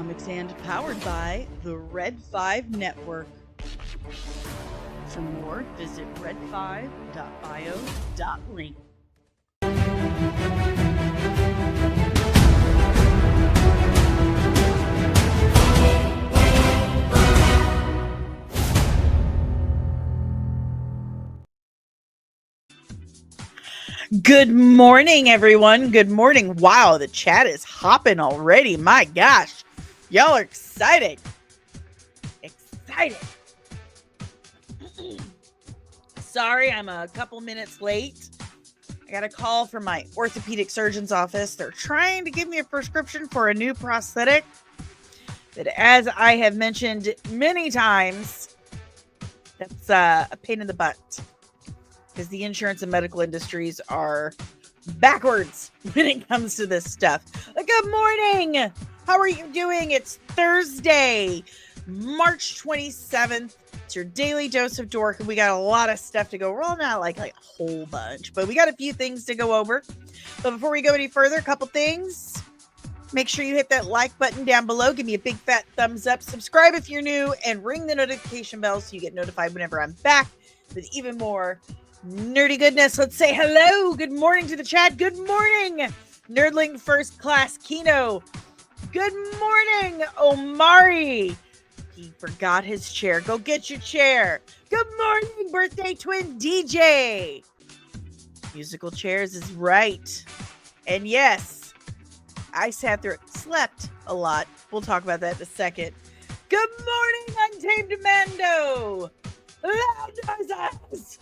comics and powered by the Red 5 Network. For more, visit red5.bio.link. Good morning, everyone. Good morning. Wow, the chat is hopping already. My gosh. Y'all are excited. Sorry, I'm a couple minutes late. I got a call from my orthopedic surgeon's office. They're trying to give me a prescription for a new prosthetic that, as I have mentioned many times, that's a pain in the butt. Because the insurance and medical industries are backwards when it comes to this stuff. Good morning. How are you doing? It's Thursday, March 27th. It's your daily dose of Dork, and we got a lot of stuff to go. Well, not like a whole bunch, but we got a few things to go over. But before we go any further, a couple things. Make sure you hit that like button down below. Give me a big fat thumbs up. Subscribe if you're new, and ring the notification bell so you get notified whenever I'm back with even more nerdy goodness. Let's say hello. Good morning to the chat. Good morning, Nerdling First Class Kino. Good morning, Omari. He forgot his chair. Go get your chair. Good morning, birthday twin DJ. Musical chairs is right. And yes, I slept a lot. We'll talk about that in a second. Good morning, Untamed Mando. Loud noises.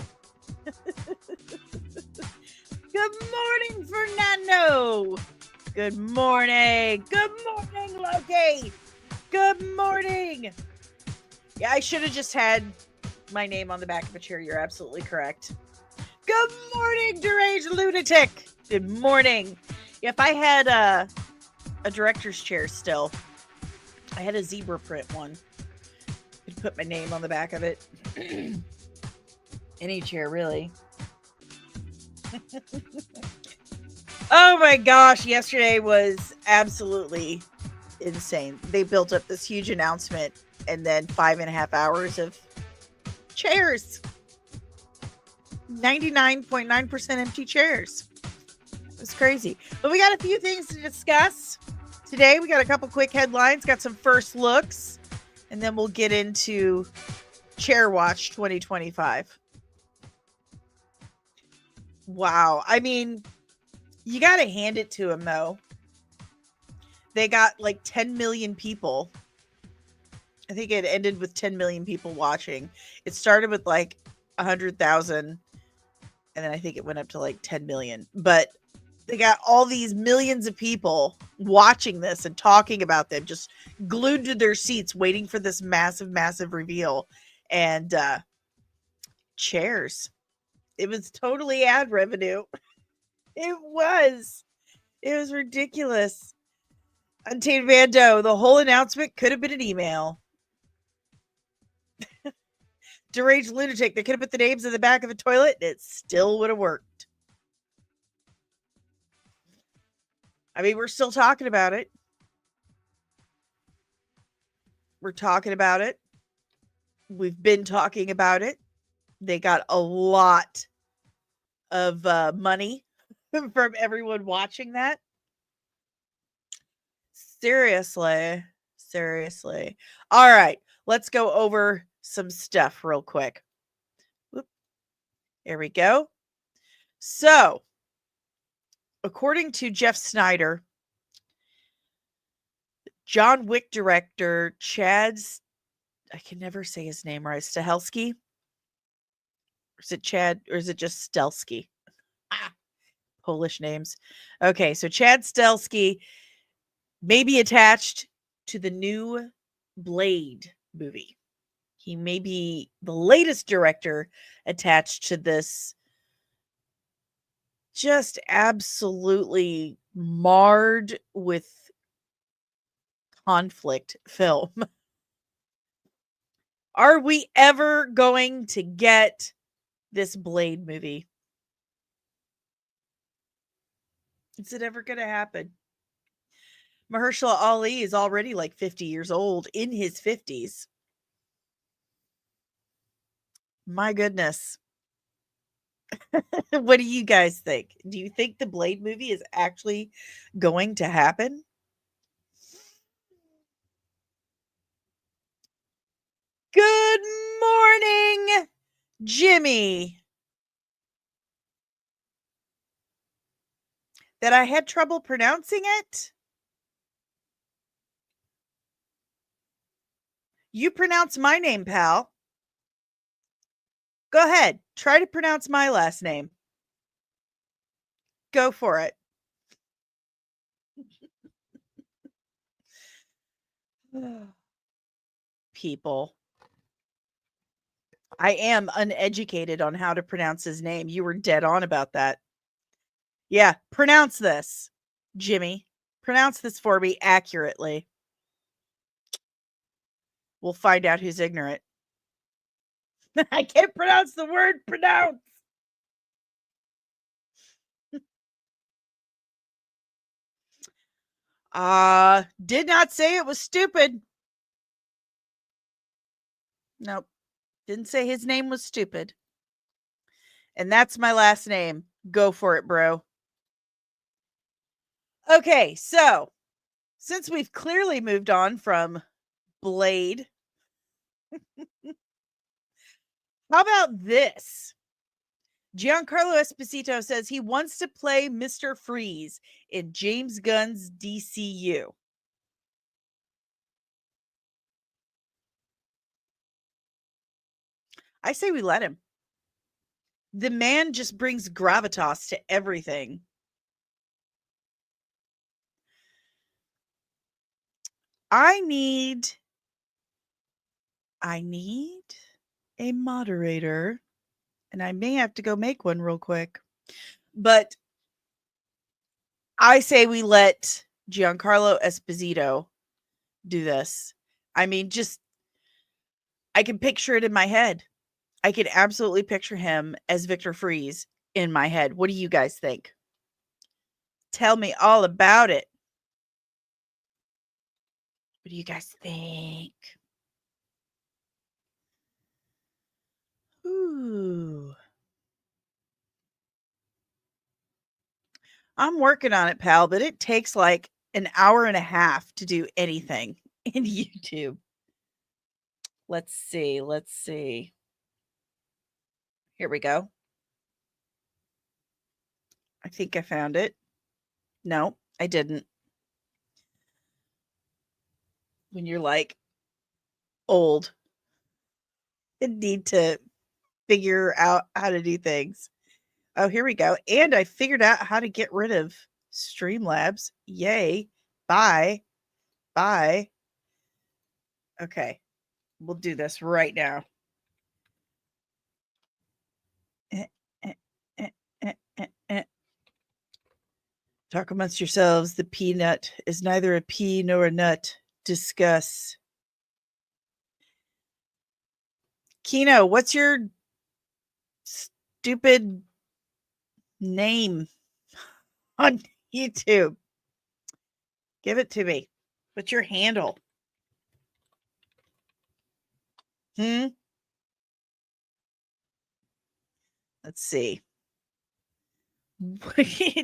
Good morning, Fernando. Good morning. Good morning, Loki. Good morning. Yeah, I should have just had my name on the back of a chair. You're absolutely correct. Good morning, Deranged Lunatic. Good morning. Yeah, if I had a director's chair still, I had a zebra print one. I'd put my name on the back of it. Any chair, really. Oh my gosh, yesterday was absolutely insane. They built up this huge announcement and then 5.5 hours of chairs. 99.9% empty chairs. It's crazy. But we got a few things to discuss today. We got a couple quick headlines, got some first looks, and then we'll get into Chair Watch 2025. Wow. I mean, you got to hand it to them, though. They got like 10 million people. I think it ended with 10 million people watching. It started with like 100,000, and then I think it went up to like 10 million. But they got all these millions of people watching this and talking about them, just glued to their seats, waiting for this massive, massive reveal. And chairs. It was totally ad revenue. It was ridiculous. Untamed Mando, the whole announcement could have been an email. Deranged Lunatic, they could have put the names in the back of a toilet and it still would have worked. I mean, we're still talking about it. We're talking about it. We've been talking about it. They got a lot of money from everyone watching that. Seriously. All right, let's go over some stuff real quick. Whoop. There we go. So, according to Jeff Snyder, John Wick director I can never say his name right, Stahelski? Or is it Chad, or is it just Stelsky? Polish names. Okay, so Chad Stelsky may be attached to the new Blade movie. He may be the latest director attached to this just absolutely marred with conflict film. Are we ever going to get this Blade movie? Is it ever going to happen? Mahershala Ali is already like 50 years old, in his 50s. My goodness. What do you guys think? Do you think the Blade movie is actually going to happen? Good morning, Jimmy. That I had trouble pronouncing it? You pronounce my name, pal. Go ahead. Try to pronounce my last name. Go for it. People. I am uneducated on how to pronounce his name. You were dead on about that. Yeah, pronounce this, Jimmy. Pronounce this for me accurately. We'll find out who's ignorant. I can't pronounce the word pronounce. Did not say it was stupid. Nope. Didn't say his name was stupid. And that's my last name. Go for it, bro. Okay, so since we've clearly moved on from Blade, how about this? Giancarlo Esposito says he wants to play Mr. Freeze in James Gunn's DCU. I say we let him. The man just brings gravitas to everything. I need a moderator, and I may have to go make one real quick. But I say we let Giancarlo Esposito do this. I mean, just I can picture it in my head. I can absolutely picture him as Victor Freeze in my head. What do you guys think? Tell me all about it. What do you guys think? Ooh. I'm working on it, pal, but it takes like an hour and a half to do anything in YouTube. Let's see. Let's see. Here we go. I think I found it. No, I didn't. When you're like old and need to figure out how to do things. Oh, here we go. And I figured out how to get rid of Streamlabs. Yay. Bye. Bye. Okay. We'll do this right now. Talk amongst yourselves. The peanut is neither a pea nor a nut. Discuss. Kino, what's your stupid name on YouTube? Give it to me. What's your handle? Let's see.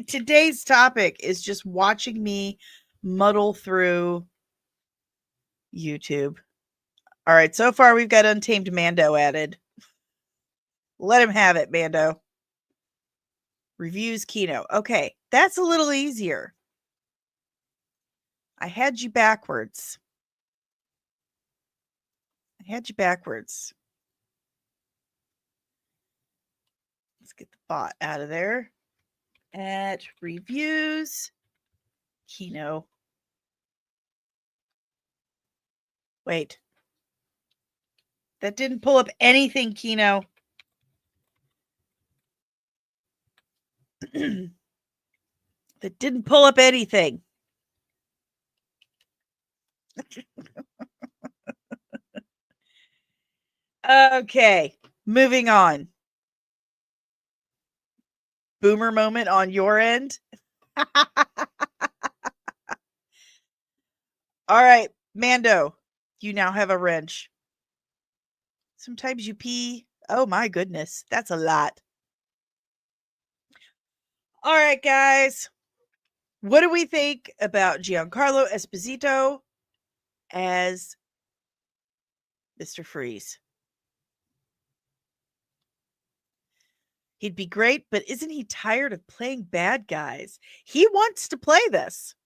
Today's topic is just watching me muddle through YouTube. All right, so far we've got Untamed Mando added. Let him have it, Mando. Reviews Kino. Okay, that's a little easier. I had you backwards. Let's get the bot out of there. At reviews, Kino. Wait. That didn't pull up anything, Kino. That didn't pull up anything. Okay, moving on. Boomer moment on your end. All right, Mando, you now have a wrench. Sometimes you pee. Oh my goodness, that's a lot. All right, guys. What do we think about Giancarlo Esposito as Mr. Freeze? He'd be great, but isn't he tired of playing bad guys? He wants to play this.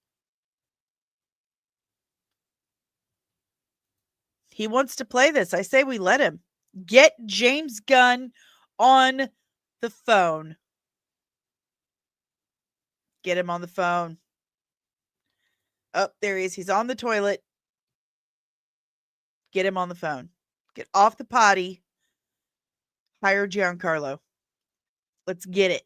He wants to play this. I say we let him. Get James Gunn on the phone. Get him on the phone. Oh, there he is. He's on the toilet. Get him on the phone. Get off the potty. Hire Giancarlo. Let's get it.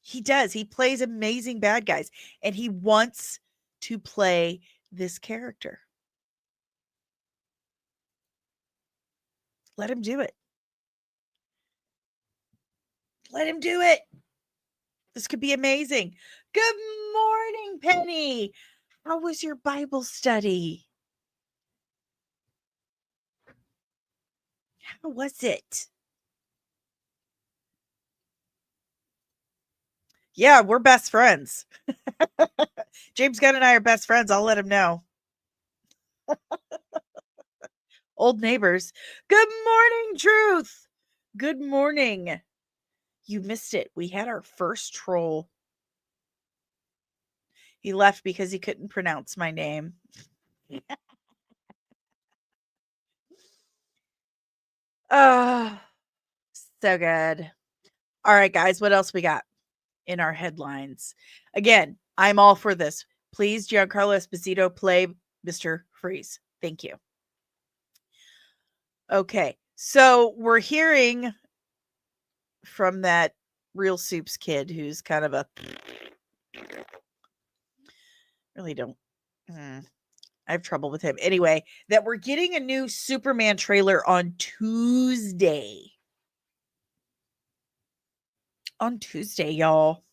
He does. He plays amazing bad guys, and he wants to play this character. Let him do it. Let him do it. This could be amazing. Good morning, Penny. How was your Bible study? How was it? Yeah, we're best friends. James Gunn and I are best friends. I'll let him know. Old neighbors. Good morning, Truth. Good morning. You missed it. We had our first troll. He left because he couldn't pronounce my name. Oh, so good. All right, guys, what else we got in our headlines? Again, I'm all for this. Please, Giancarlo Esposito, play Mr. Freeze. Thank you. Okay, so we're hearing from that Real Soups kid who's kind of a really don't. I have trouble with him. Anyway, that we're getting a new Superman trailer on Tuesday. On Tuesday, y'all.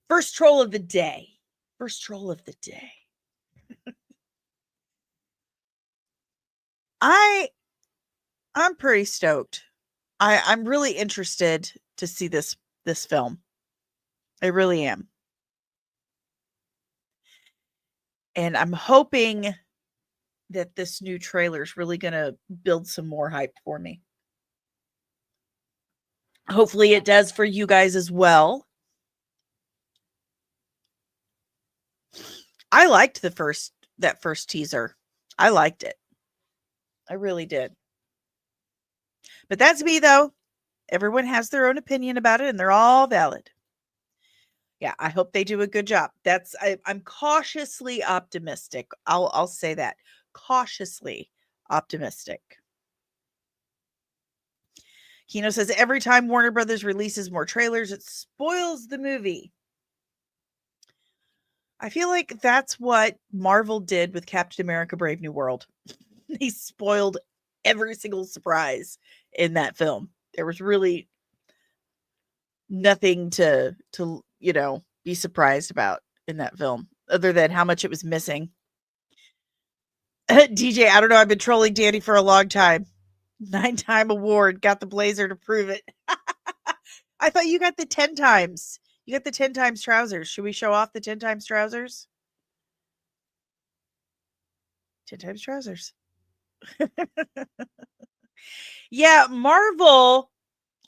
First troll of the day. First troll of the day. I'm pretty stoked. I'm really interested to see this film. I really am. And I'm hoping that this new trailer is really going to build some more hype for me. Hopefully it does for you guys as well. I liked that first teaser. I liked it. I really did. But that's me though. Everyone has their own opinion about it and they're all valid. Yeah, I hope they do a good job. I'm cautiously optimistic. I'll say that. Cautiously optimistic. Kino says every time Warner Brothers releases more trailers, it spoils the movie. I feel like that's what Marvel did with Captain America Brave New World. They spoiled every single surprise in that film. There was really nothing to be surprised about in that film other than how much it was missing. DJ, I don't know. I've been trolling Danny for a long time. 9-time award. Got the blazer to prove it. I thought you got the 10 times. You got the 10 times trousers. Should we show off the 10 times trousers? 10 times trousers. Yeah, Marvel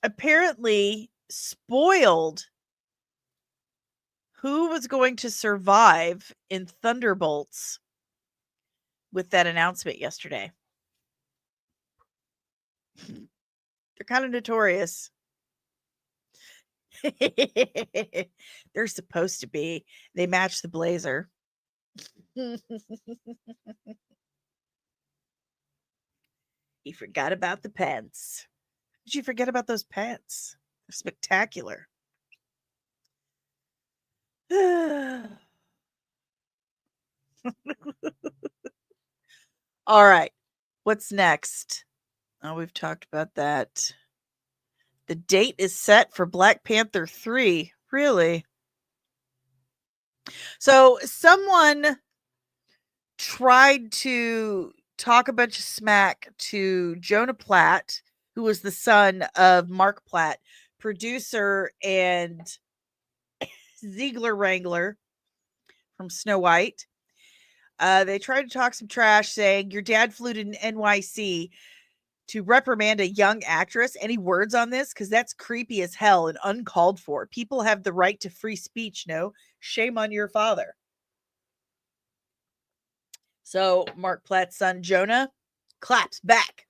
apparently spoiled who was going to survive in Thunderbolts with that announcement yesterday. They're kind of notorious. They're supposed to be. They match the blazer. He forgot about the pants. Did you forget about those pants? They're spectacular. All right. What's next? Oh, we've talked about that. The date is set for Black Panther 3. Really? So someone tried to talk a bunch of smack to Jonah Platt, who was the son of Mark Platt, producer and Ziegler Wrangler from Snow White. They tried to talk some trash, saying your dad flew to NYC to reprimand a young actress. Any words on this? Because that's creepy as hell and uncalled for. People have the right to free speech. No, shame on your father. So Mark Platt's son Jonah claps back.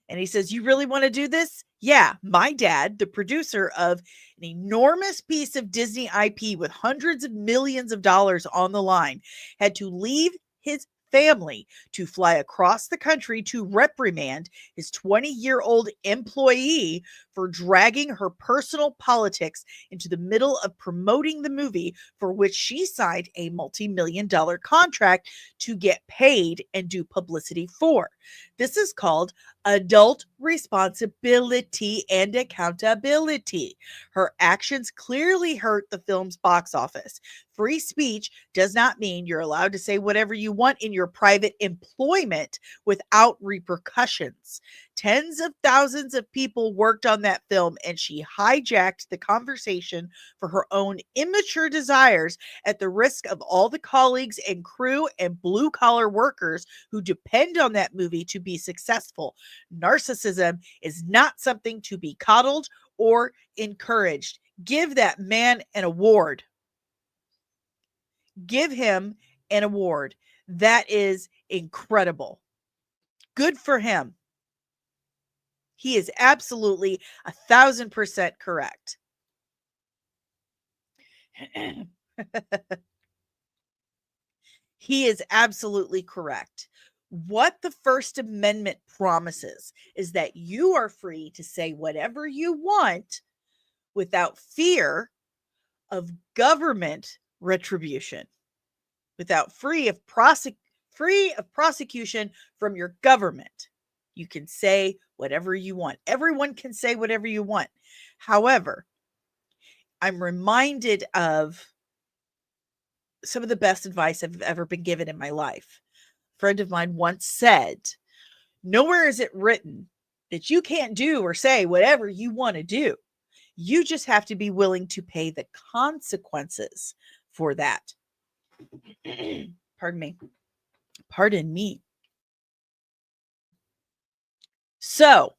And he says, "You really want to do this?" Yeah, my dad, the producer of an enormous piece of Disney IP with hundreds of millions of dollars on the line, had to leave his family to fly across the country to reprimand his 20-year-old employee for dragging her personal politics into the middle of promoting the movie for which she signed a multi-million-dollar contract to get paid and do publicity for. This is called adult responsibility and accountability. Her actions clearly hurt the film's box office. Free speech does not mean you're allowed to say whatever you want in your private employment without repercussions. Tens of thousands of people worked on that film, and she hijacked the conversation for her own immature desires at the risk of all the colleagues and crew and blue collar workers who depend on that movie to be successful. Narcissism is not something to be coddled or encouraged. Give that man an award. Give him an award. That is incredible. Good for him. He is absolutely 1,000% correct. He is absolutely correct. What the First Amendment promises is that you are free to say whatever you want without fear of government retribution, without free of prosecution from your government. You can say whatever you want. Everyone can say whatever you want. However, I'm reminded of some of the best advice I've ever been given in my life. A friend of mine once said, "Nowhere is it written that you can't do or say whatever you want to do. You just have to be willing to pay the consequences for that." Pardon me. Pardon me. So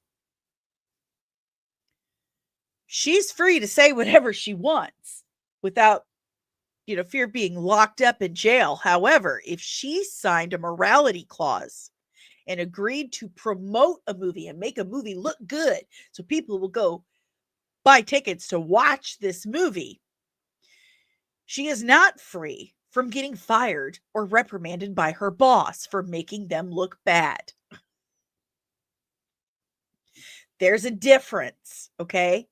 she's free to say whatever she wants without, fear of being locked up in jail. However, if she signed a morality clause and agreed to promote a movie and make a movie look good so people will go buy tickets to watch this movie, she is not free from getting fired or reprimanded by her boss for making them look bad. There's a difference, okay?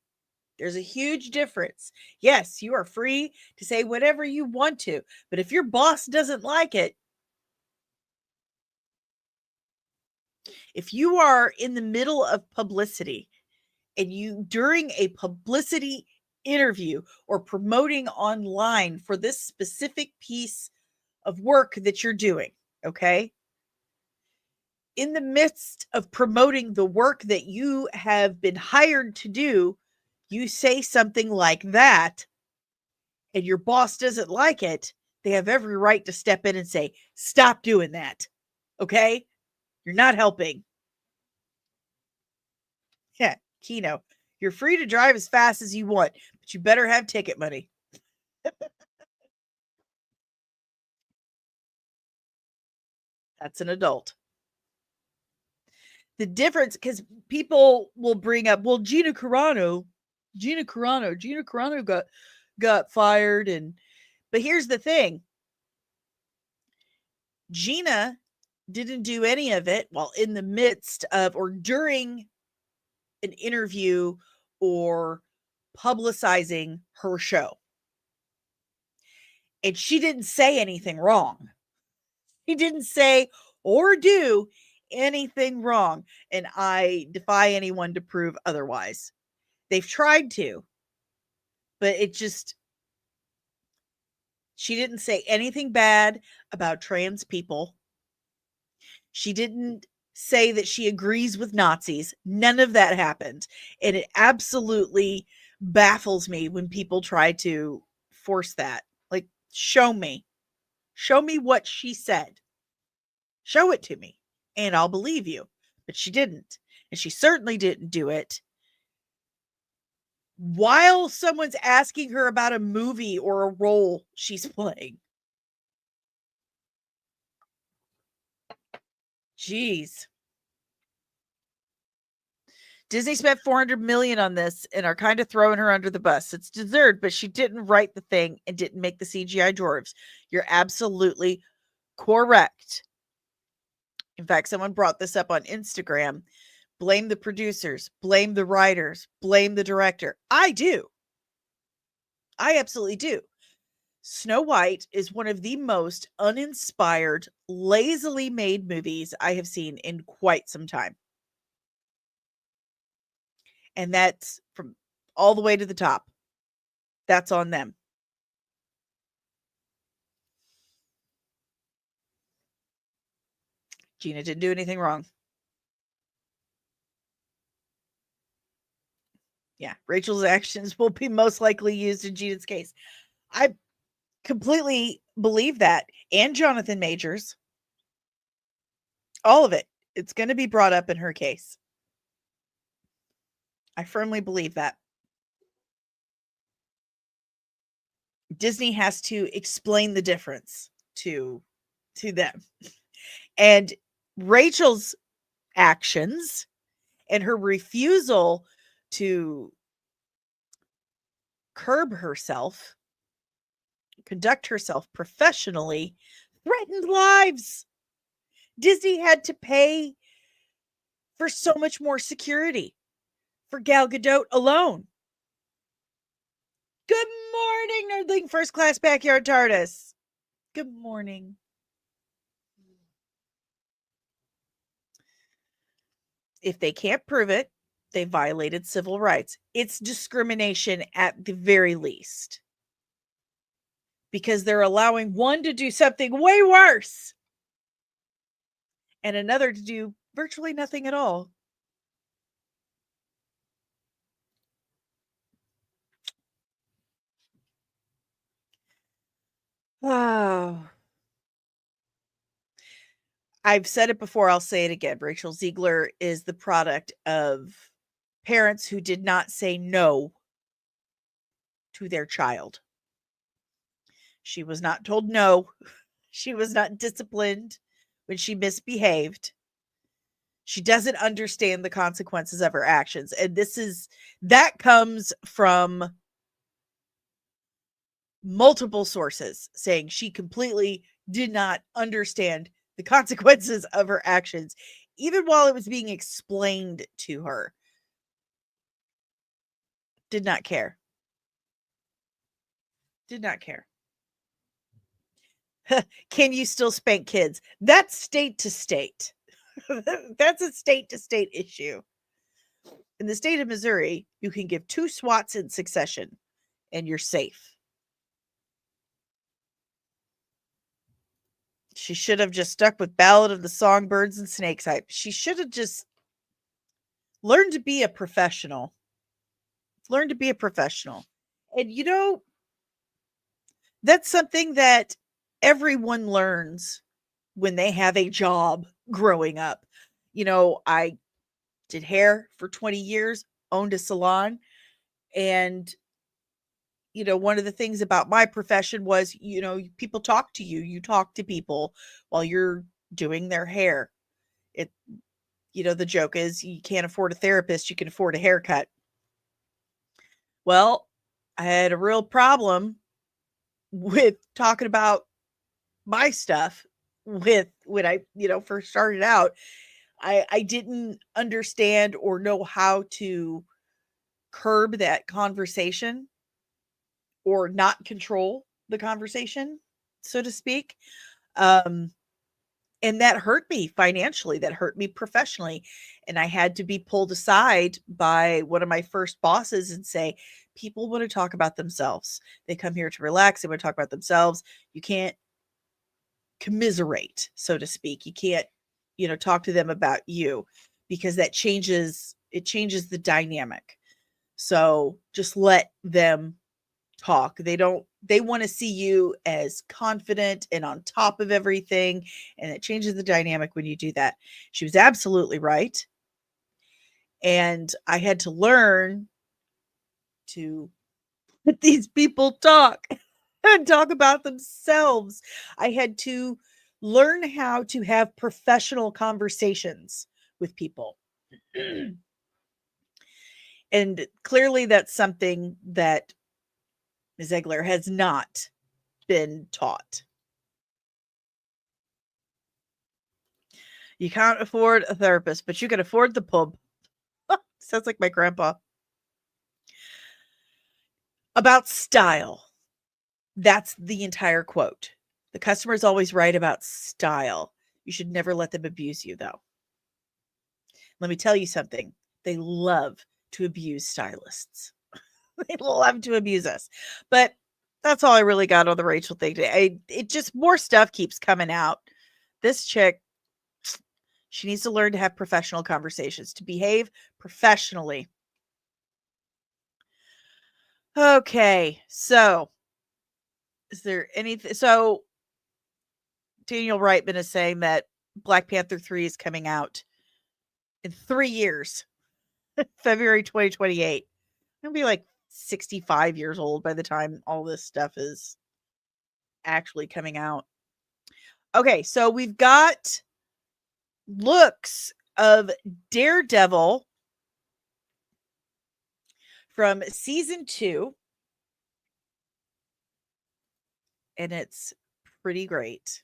There's a huge difference. Yes, you are free to say whatever you want to, but if your boss doesn't like it, if you are in the middle of publicity and you during a publicity interview or promoting online for this specific piece of work that you're doing, okay? In the midst of promoting the work that you have been hired to do, you say something like that and your boss doesn't like it, they have every right to step in and say, "Stop doing that." Okay? You're not helping. Yeah, Kino. You're free to drive as fast as you want, but you better have ticket money. That's an adult. The difference, because people will bring up, well, Gina Carano got fired, but here's the thing. Gina didn't do any of it while in the midst of or during an interview or publicizing her show. And she didn't say anything wrong. He didn't say or do anything wrong. And I defy anyone to prove otherwise. They've tried to, but it just, She didn't say anything bad about trans people. She didn't say that she agrees with Nazis. None of that happened. And it absolutely baffles me when people try to force that. Like, show me. Show me what she said. Show it to me, and I'll believe you. But she didn't. And she certainly didn't do it while someone's asking her about a movie or a role she's playing. Jeez. Disney spent 400 million on this and are kind of throwing her under the bus. It's deserved, but she didn't write the thing and didn't make the CGI dwarves. You're absolutely correct. In fact, someone brought this up on Instagram. Blame the producers, blame the writers, blame the director. I do. I absolutely do. Snow White is one of the most uninspired, lazily made movies I have seen in quite some time. And that's from all the way to the top. That's on them. Gina didn't do anything wrong. Yeah, Rachel's actions will be most likely used in Gina's case. I completely believe that. And Jonathan Majors. All of it. It's going to be brought up in her case. I firmly believe that. Disney has to explain the difference to them. And Rachel's actions and her refusal to curb herself, conduct herself professionally, threatened lives. Disney had to pay for so much more security for Gal Gadot alone. Good morning, Nerdling First Class Backyard TARDIS. Good morning. If they can't prove it, they violated civil rights. It's discrimination at the very least. Because they're allowing one to do something way worse and another to do virtually nothing at all. Oh. I've said it before, I'll say it again. Rachel Ziegler is the product of parents who did not say no to their child. She was not told no. She was not disciplined when she misbehaved. She doesn't understand the consequences of her actions. And that comes from multiple sources saying she completely did not understand the consequences of her actions, even while it was being explained to her. Did not care. Did not care. Can you still spank kids? That's state to state. That's a state to state issue. In the state of Missouri, you can give 2 swats in succession and you're safe. She should have just stuck with Ballad of the Songbirds and Snakes hype. She should have just learned to be a professional. Learn to be a professional. And that's something that everyone learns when they have a job growing up. I did hair for 20 years, owned a salon, and one of the things about my profession was, people talk to you. You talk to people while you're doing their hair. The joke is you can't afford a therapist, you can afford a haircut. Well, I had a real problem with talking about my stuff when I, first started out. I didn't understand or know how to curb that conversation or not control the conversation, so to speak. And that hurt me financially. That hurt me professionally. And I had to be pulled aside by one of my first bosses and say, people want to talk about themselves. They come here to relax. They want to talk about themselves. You can't commiserate, so to speak. You can't, talk to them about you, because it changes the dynamic. So just let them talk. They want to see you as confident and on top of everything. And it changes the dynamic when you do that. She was absolutely right. And I had to learn to let these people talk and talk about themselves. I had to learn how to have professional conversations with people. And clearly that's something that Ms. Egler has not been taught. You can't afford a therapist, but you can afford the pub. Sounds like my grandpa. About style. That's the entire quote. The customer is always right about style. You should never let them abuse you, though. Let me tell you something. They love to abuse stylists. They love to abuse us. But that's all I really got on the Rachel thing today. It just, more stuff keeps coming out. This chick, she needs to learn to have professional conversations, to behave professionally. Okay, so is there anything? So Daniel Reitman is saying that Black Panther 3 is coming out in 3 years, February 2028. I'll be like 65 years old by the time all this stuff is actually coming out. Okay, so we've got looks of Daredevil from season 2. And it's pretty great.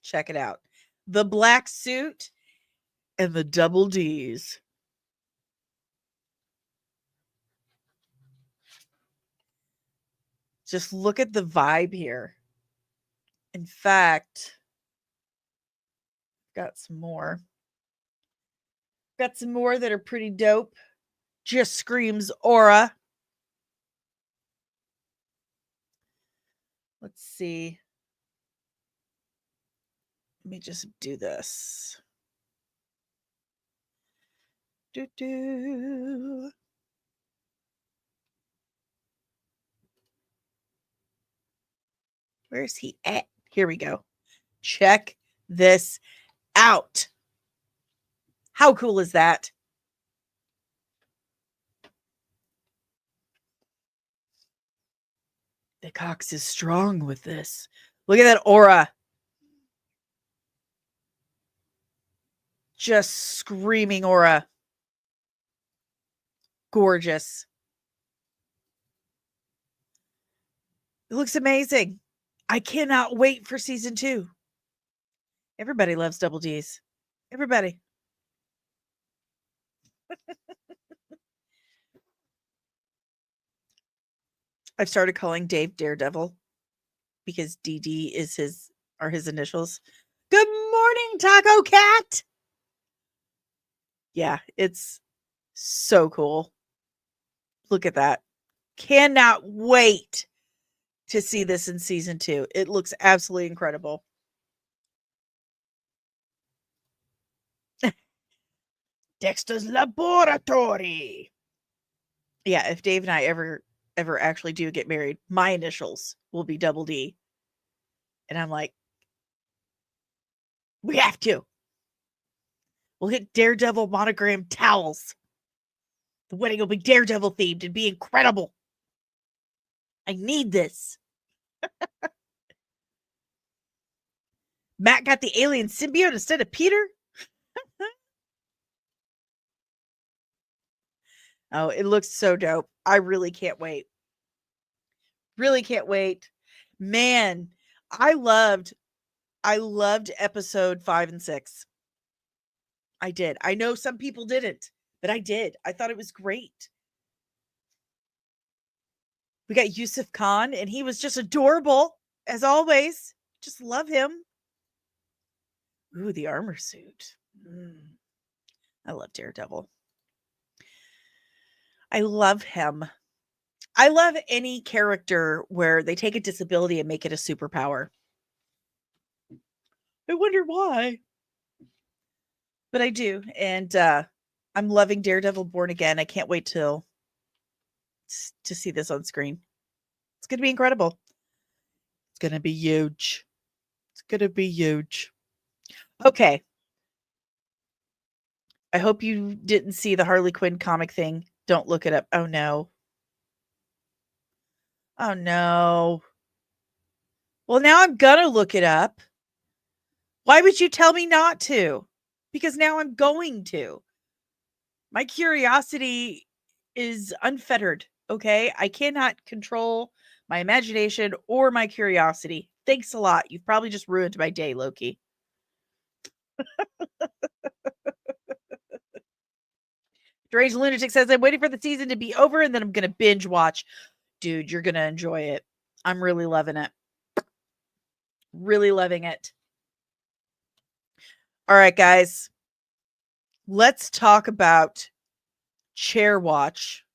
Check it out. The black suit and the double D's. Just look at the vibe here. In fact, got some more. Got some more that are pretty dope. Just screams aura. Let's see. Let me just do this. Where's he at? Here we go. Check this out. How cool is that? The Cox is strong with this. Look at that aura. Just screaming aura. Gorgeous. It looks amazing. I cannot wait for season 2. Everybody loves double D's. Everybody. I've started calling Dave Daredevil because DD are his initials. Good morning, Taco Cat. Yeah, it's so cool. Look at that. Cannot wait to see this in season 2. It looks absolutely incredible. Dexter's Laboratory. Yeah, if Dave and I ever actually do get married, my initials will be double D. And I'm like, we have to. We'll get Daredevil monogram towels. The wedding will be Daredevil themed and be incredible. I need this. Matt got the alien symbiote instead of Peter. Oh, it looks so dope. I really can't wait. Really can't wait. Man, I loved episode 5 and 6. I did. I know some people didn't, but I did. I thought it was great. We got Yusuf Khan, and he was just adorable, as always. Just love him. Ooh, the armor suit. I love Daredevil. I love him. I love any character where they take a disability and make it a superpower. I wonder why. But I do, and I'm loving Daredevil Born Again. I can't wait to see this on screen. It's going to be incredible. It's going to be huge. It's going to be huge. Okay. I hope you didn't see the Harley Quinn comic thing. Don't look it up. Oh, no. Oh, no. Well, now I'm going to look it up. Why would you tell me not to? Because now I'm going to. My curiosity is unfettered, okay? I cannot control my imagination or my curiosity. Thanks a lot. You've probably just ruined my day, Loki. Deranged Lunatic says, I'm waiting for the season to be over and then I'm going to binge watch. Dude, you're going to enjoy it. I'm really loving it. Really loving it. All right, guys. Let's talk about Chair Watch.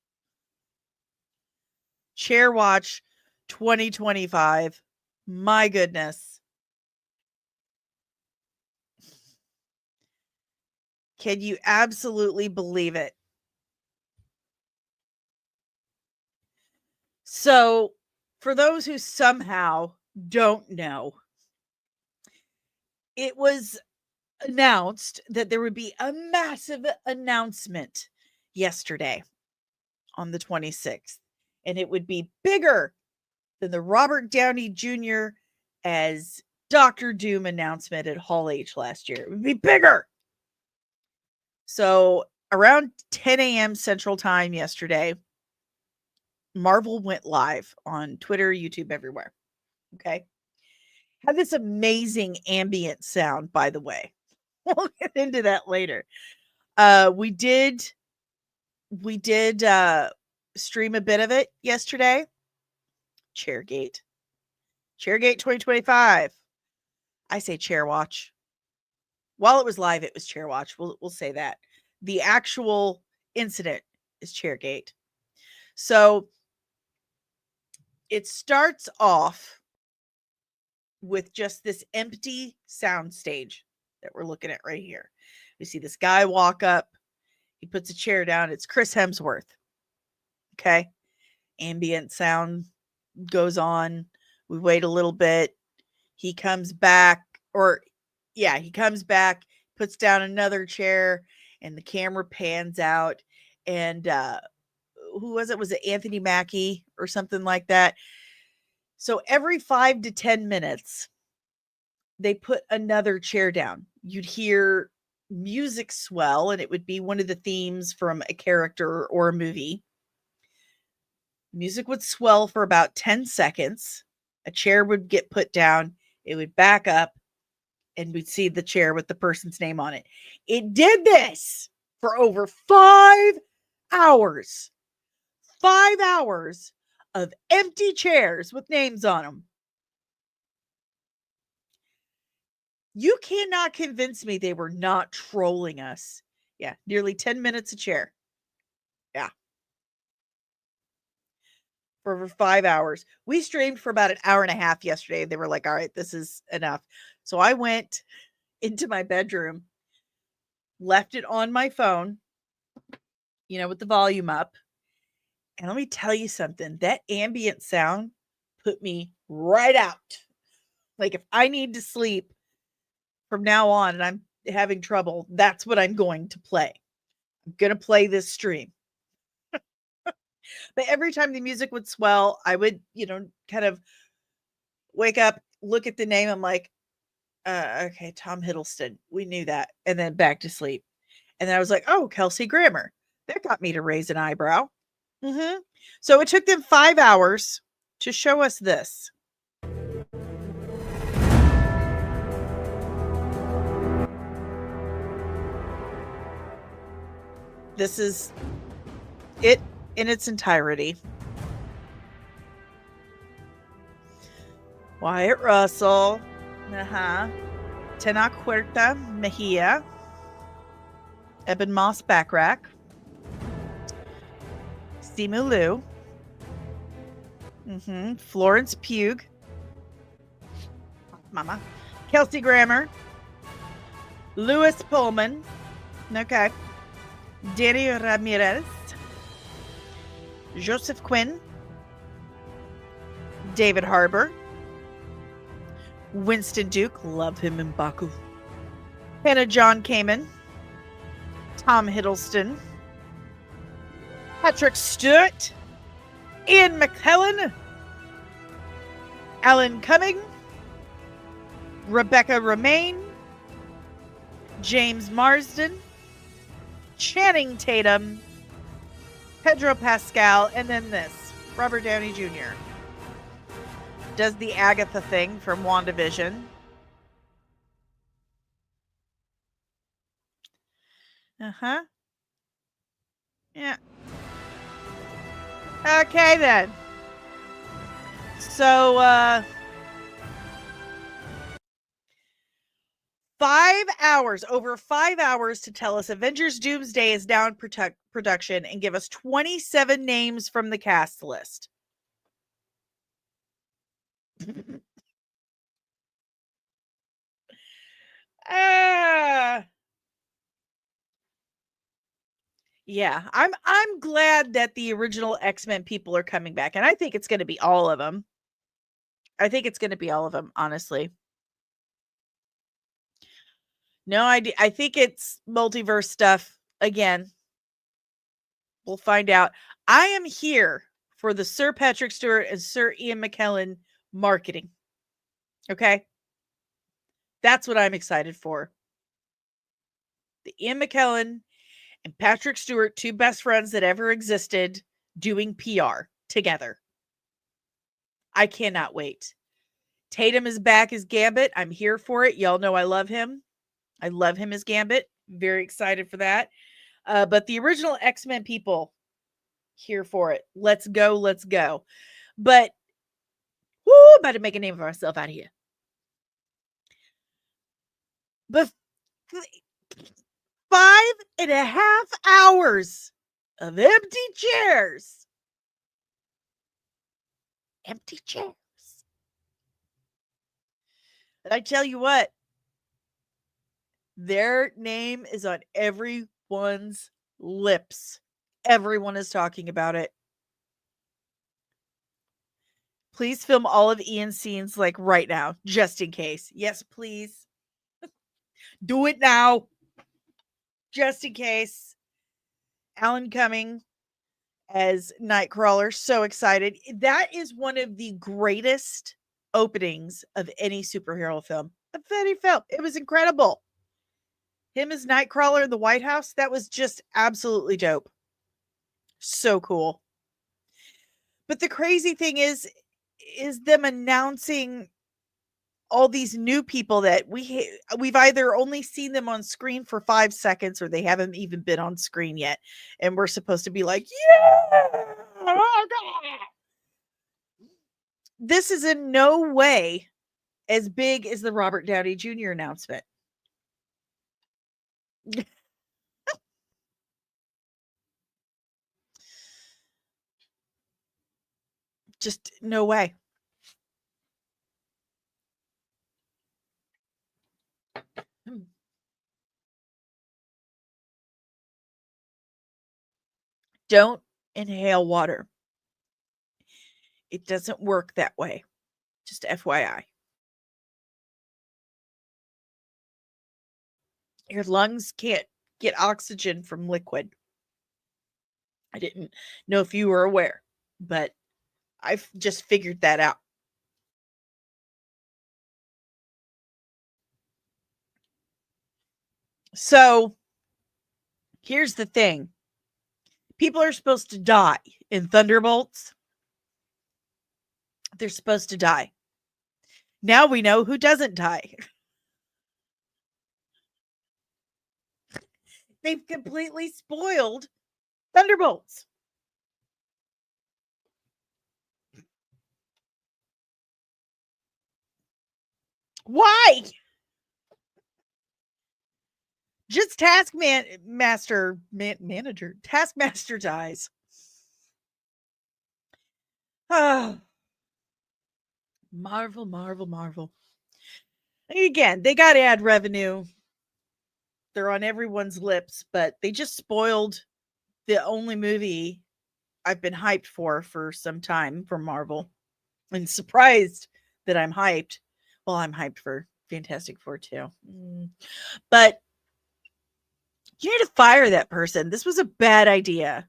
Chair Watch 2025. My goodness. Can you absolutely believe it? So, for those who somehow don't know, it was announced that there would be a massive announcement yesterday on the 26th, and it would be bigger than the Robert Downey Jr. as Dr. Doom announcement at Hall H last year. It would be bigger. So around 10 a.m. Central Time yesterday, Marvel went live on Twitter, YouTube, everywhere. Okay. Had this amazing ambient sound, by the way. We'll get into that later. We did stream a bit of it yesterday. Chairgate 2025. I say Chair Watch. While it was live, it was Chair Watch. We'll say that. The actual incident is Chairgate. So it starts off with just this empty sound stage that we're looking at right here. We see this guy walk up. He puts a chair down. It's Chris Hemsworth. Okay. Ambient sound goes on. We wait a little bit. He comes back, he comes back, puts down another chair, and the camera pans out. And who was it? Was it Anthony Mackie or something like that? So every 5 to 10 minutes, they put another chair down. You'd hear music swell, and it would be one of the themes from a character or a movie. Music would swell for about 10 seconds. A chair would get put down. It would back up, and we'd see the chair with the person's name on it. It did this for over 5 hours. 5 hours of empty chairs with names on them. You cannot convince me they were not trolling us. Yeah, nearly 10 minutes a chair. Yeah. For over 5 hours. We streamed for about an hour and a half yesterday. They were like, all right, this is enough. So I went into my bedroom, left it on my phone, with the volume up. And let me tell you something, that ambient sound put me right out. Like if I need to sleep from now on and I'm having trouble, that's what I'm going to play. I'm going to play this stream. But every time the music would swell, I would, kind of wake up, look at the name. I'm like, okay, Tom Hiddleston. We knew that. And then back to sleep. And then I was like, oh, Kelsey Grammer. That got me to raise an eyebrow. Mm-hmm. So it took them 5 hours to show us this. This is it in its entirety. Wyatt Russell. Tenacuerta Mejia. Eben Moss Backrack. Simu Liu. Florence Pugh. Mama. Kelsey Grammer. Louis Pullman. Okay. Danny Ramirez. Joseph Quinn. David Harbour. Winston Duke. Love him in Baku. Hannah John Kamen. Tom Hiddleston. Patrick Stewart. Ian McKellen. Alan Cumming. Rebecca Romaine. James Marsden. Channing Tatum. Pedro Pascal. And then this. Robert Downey Jr. Does the Agatha thing from WandaVision. Uh-huh. Yeah. Okay, then. So, 5 hours, over 5 hours to tell us Avengers Doomsday is now in production and give us 27 names from the cast list. Yeah, I'm glad that the original X-Men people are coming back, and I think it's going to be all of them. I think it's going to be all of them, honestly. No idea. I think it's multiverse stuff again. We'll find out. I am here for the Sir Patrick Stewart and Sir Ian McKellen marketing. Okay? That's what I'm excited for. The Ian McKellen and Patrick Stewart, two best friends that ever existed, doing PR together. I cannot wait. Tatum is back as Gambit. I'm here for it. Y'all know I love him. I love him as Gambit. Very excited for that. But the original X-Men people, here for it. Let's go. Let's go. But, about to make a name for myself out of here. But 5.5 hours of empty chairs. Empty chairs. And I tell you what, their name is on everyone's lips. Everyone is talking about it. Please film all of Ian's scenes like right now, just in case. Yes, please. Do it now. Just in case. Alan Cumming as Nightcrawler. So excited. That is one of the greatest openings of any superhero film of any film. It was incredible. Him as Nightcrawler in the White House, that was just absolutely dope. So cool. But the crazy thing is them announcing all these new people that we've either only seen them on screen for 5 seconds or they haven't even been on screen yet. And we're supposed to be like, yeah! Oh, God! This is in no way as big as the Robert Downey Jr. announcement. Just no way. Don't inhale water. It doesn't work that way. Just FYI. Your lungs can't get oxygen from liquid. I didn't know if you were aware, but I've just figured that out. So here's the thing. People are supposed to die in Thunderbolts. They're supposed to die. Now we know who doesn't die. They've completely spoiled Thunderbolts. Why? Just Taskmaster dies. Ah, Marvel, Marvel, Marvel. Again, they got ad revenue. They're on everyone's lips, but they just spoiled the only movie I've been hyped for some time from Marvel. And surprised that I'm hyped. Well, I'm hyped for Fantastic Four too. But you need to fire that person. This was a bad idea.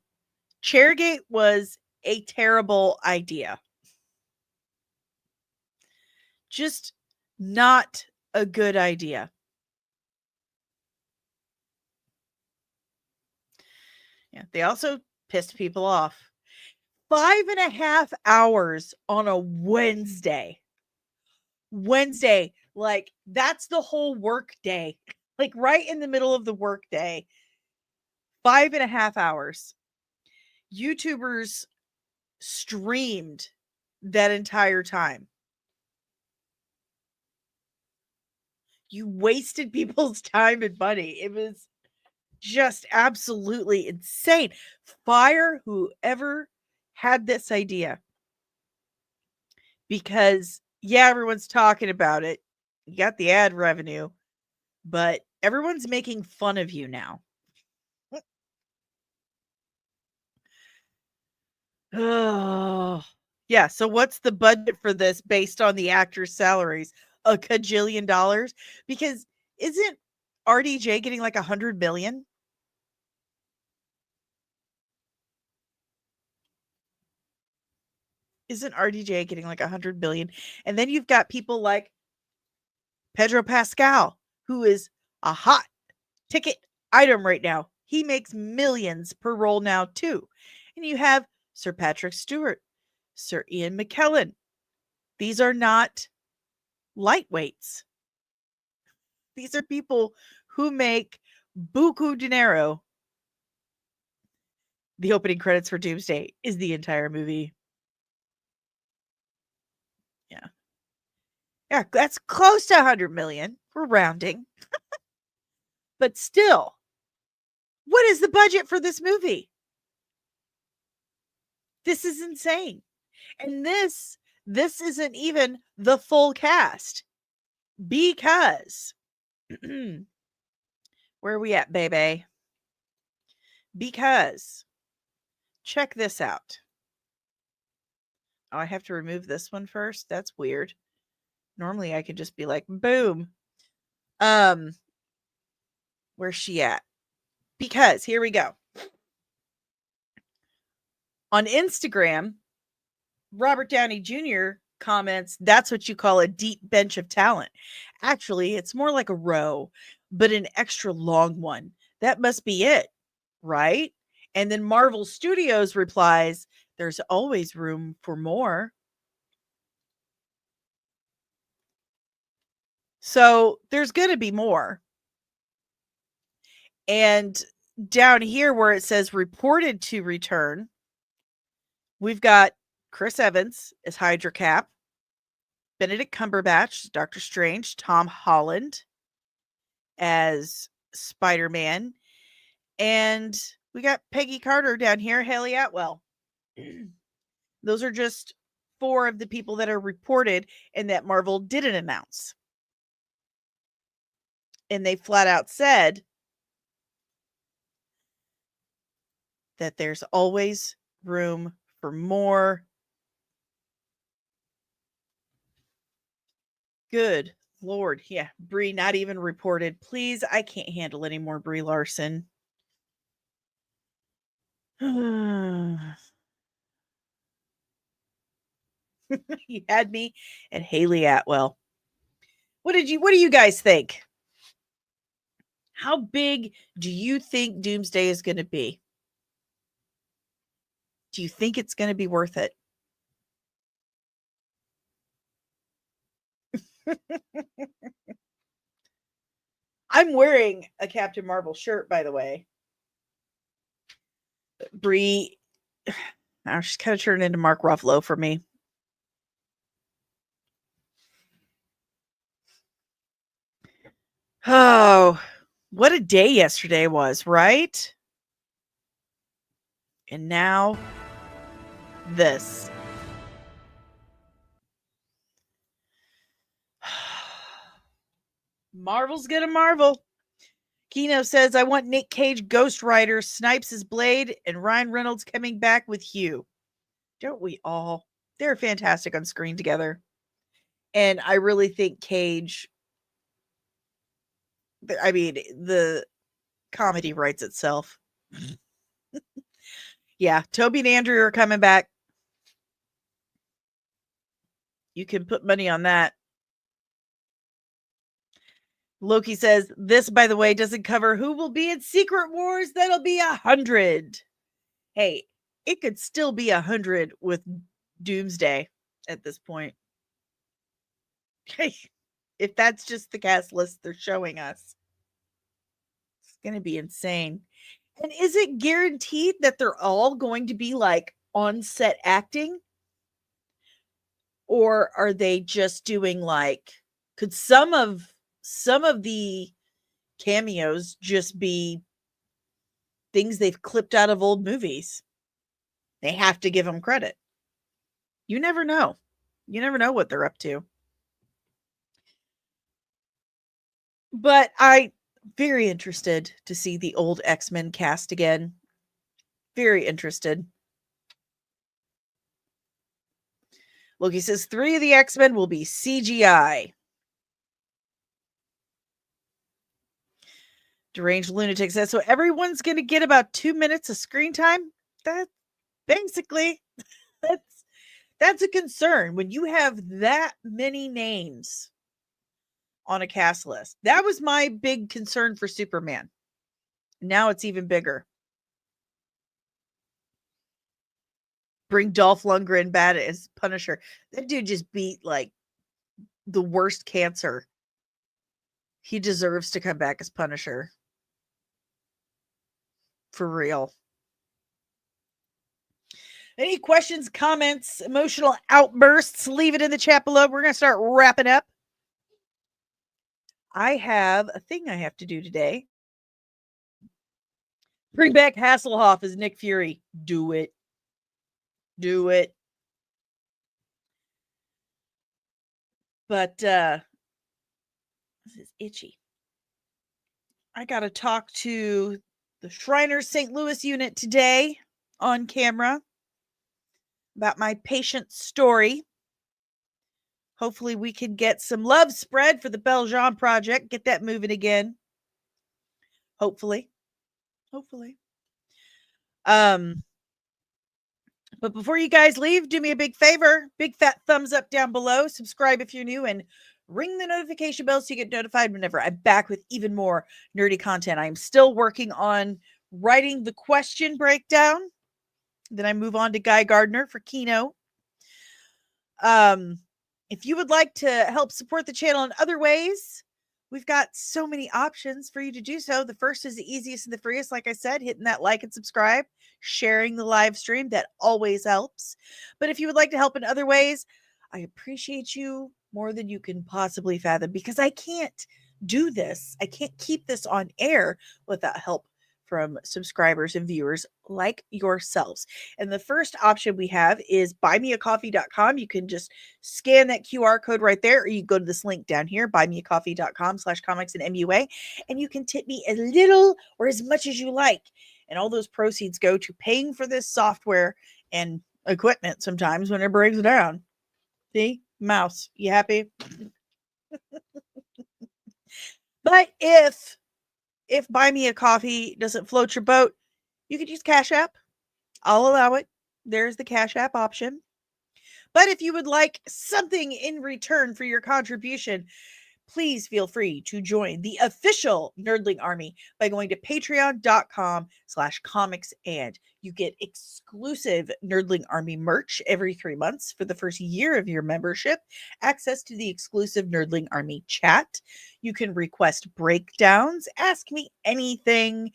Chairgate was a terrible idea. Just not a good idea. Yeah, they also pissed people off. 5.5 hours on a Wednesday. Like that's the whole work day. Like right in the middle of the work day. 5.5 hours. YouTubers streamed that entire time. You wasted people's time and money. It was just absolutely insane. Fire whoever had this idea. Because, yeah, everyone's talking about it. You got the ad revenue, but everyone's making fun of you now. Oh, yeah. So, what's the budget for this based on the actors' salaries? A cajillion dollars? Because isn't RDJ getting like 100 million? Isn't RDJ getting like 100 billion? And then you've got people like Pedro Pascal, who is a hot ticket item right now. He makes millions per role now, too. And you have Sir Patrick Stewart, Sir Ian McKellen. These are not lightweights. These are people who make buku dinero. The opening credits for Doomsday is the entire movie. Yeah. Yeah, that's close to 100 million. We're rounding. But still, what is the budget for this movie? This is insane. And this isn't even the full cast because where are we at, baby? Because check this out. Oh, I have to remove this one first. That's weird. Normally I could just be like, boom. Where's she at? Because here we go. On Instagram, Robert Downey Jr. comments, that's what you call a deep bench of talent. Actually, it's more like a row, but an extra long one. That must be it, right? And then Marvel Studios replies, there's always room for more. So there's going to be more. And down here where it says reported to return, we've got Chris Evans as Hydra Cap, Benedict Cumberbatch, Doctor Strange, Tom Holland as Spider-Man, and we got Peggy Carter down here, Haley Atwell. Those are just 4 of the people that are reported and that Marvel didn't announce. And they flat out said that there's always room for more. Good Lord. Yeah. Brie not even reported. Please, I can't handle any more Brie Larson. You had me at Haley Atwell. What do you guys think? How big do you think Doomsday is going to be? Do you think it's going to be worth it? I'm wearing a Captain Marvel shirt, by the way. Brie, now she's kind of turned into Mark Ruffalo for me. Oh, what a day yesterday was, right? And now this. Marvel's gonna marvel. Kino says, I want Nick Cage Ghost Rider, Snipes as Blade, and Ryan Reynolds coming back with Hugh. Don't we all? They're fantastic on screen together. And I really think Cage, I mean, the comedy writes itself. Yeah, Toby and Andrew are coming back. You can put money on that. Loki says, this, by the way, doesn't cover who will be in Secret Wars. That'll be 100. Hey, it could still be 100 with Doomsday at this point. Hey, if that's just the cast list they're showing us, it's going to be insane. And is it guaranteed that they're all going to be like on set acting? Or are they just doing like, could some of the cameos just be things they've clipped out of old movies? They have to give them credit. You never know. You never know what they're up to. But I'm very interested to see the old X-Men cast again. Very interested. Loki says 3 of the X-Men will be CGI. Deranged Lunatic says, so everyone's going to get about 2 minutes of screen time? That's basically, that's a concern when you have that many names on a cast list. That was my big concern for Superman. Now it's even bigger. Bring Dolph Lundgren back as Punisher. That dude just beat like the worst cancer. He deserves to come back as Punisher. For real. Any questions, comments, emotional outbursts, leave it in the chat below. We're going to start wrapping up. I have a thing I have to do today. Bring back Hasselhoff as Nick Fury. Do it. Do it. But this is itchy. I got to talk to the Shriners St. Louis unit today on camera about my patient story. Hopefully we can get some love spread for the Belgian project. Get that moving again. Hopefully. But before you guys leave, do me a big favor. Big fat thumbs up down below. Subscribe if you're new and ring the notification bell so you get notified whenever I'm back with even more nerdy content. I'm still working on writing the question breakdown. Then I move on to Guy Gardner for Kino. If you would like to help support the channel in other ways, we've got so many options for you to do so. The first is the easiest and the freest. Like I said, hitting that like and subscribe, sharing the live stream. That always helps. But if you would like to help in other ways, I appreciate you more than you can possibly fathom, because I can't do this. I can't keep this on air without help from subscribers and viewers like yourselves. And the first option we have is buymeacoffee.com. You can just scan that QR code right there, or you go to this link down here, buymeacoffee.com/comics and MUA, and you can tip me as little or as much as you like. And all those proceeds go to paying for this software and equipment sometimes when it breaks down. See? Mouse. You happy? But if Buy Me a Coffee doesn't float your boat, you could use Cash App. I'll allow it. There's the Cash App option. But if you would like something in return for your contribution, please feel free to join the official Nerdling Army by going to patreon.com/comics, and you get exclusive Nerdling Army merch every 3 months for the first year of your membership, access to the exclusive Nerdling Army chat. You can request breakdowns, ask me anything.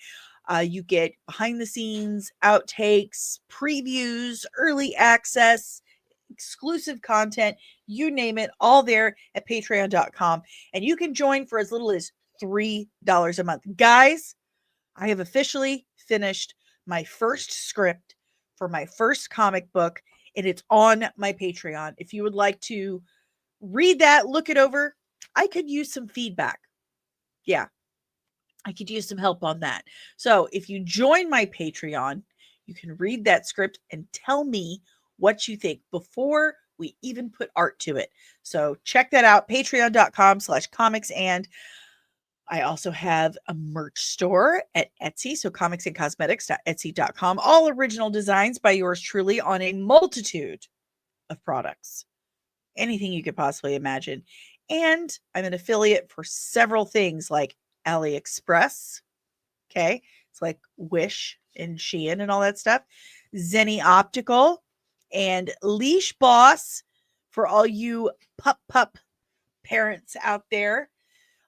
You get behind the scenes, outtakes, previews, early access, exclusive content, you name it, all there at patreon.com. And you can join for as little as $3 a month. Guys, I have officially finished my first script for my first comic book, and it's on my Patreon. If you would like to read that, look it over, I could use some feedback. Yeah, I could use some help on that. So if you join my Patreon, you can read that script and tell me what you think before we even put art to it. So check that out, patreon.com/comics. And I also have a merch store at Etsy. So comicsandcosmetics.etsy.com, all original designs by yours truly on a multitude of products, anything you could possibly imagine. And I'm an affiliate for several things like AliExpress. Okay. It's like Wish and Shein and all that stuff. Zenny Optical and Leash Boss for all you pup parents out there.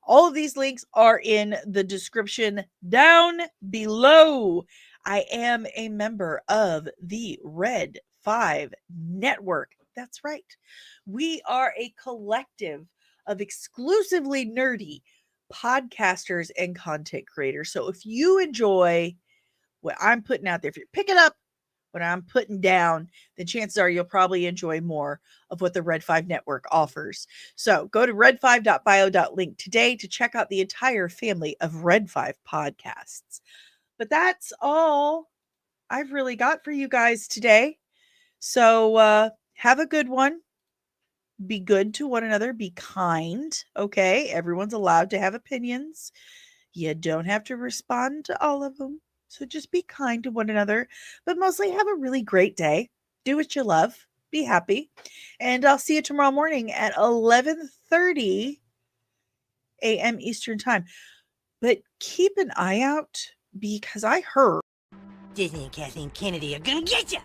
All of these links are in the description down below. I am a member of the Red 5 Network. That's right. We are a collective of exclusively nerdy podcasters and content creators. So if you enjoy what I'm putting out there, if you're picking up what I'm putting down, then chances are you'll probably enjoy more of what the Red 5 Network offers. So go to red5.bio.link today to check out the entire family of Red 5 podcasts. But that's all I've really got for you guys today. So have a good one. Be good to one another. Be kind. Okay. Everyone's allowed to have opinions. You don't have to respond to all of them. So just be kind to one another, but mostly have a really great day. Do what you love. Be happy. And I'll see you tomorrow morning at 11:30 a.m. Eastern Time. But keep an eye out because I heard Disney and Kathleen Kennedy are gonna get you!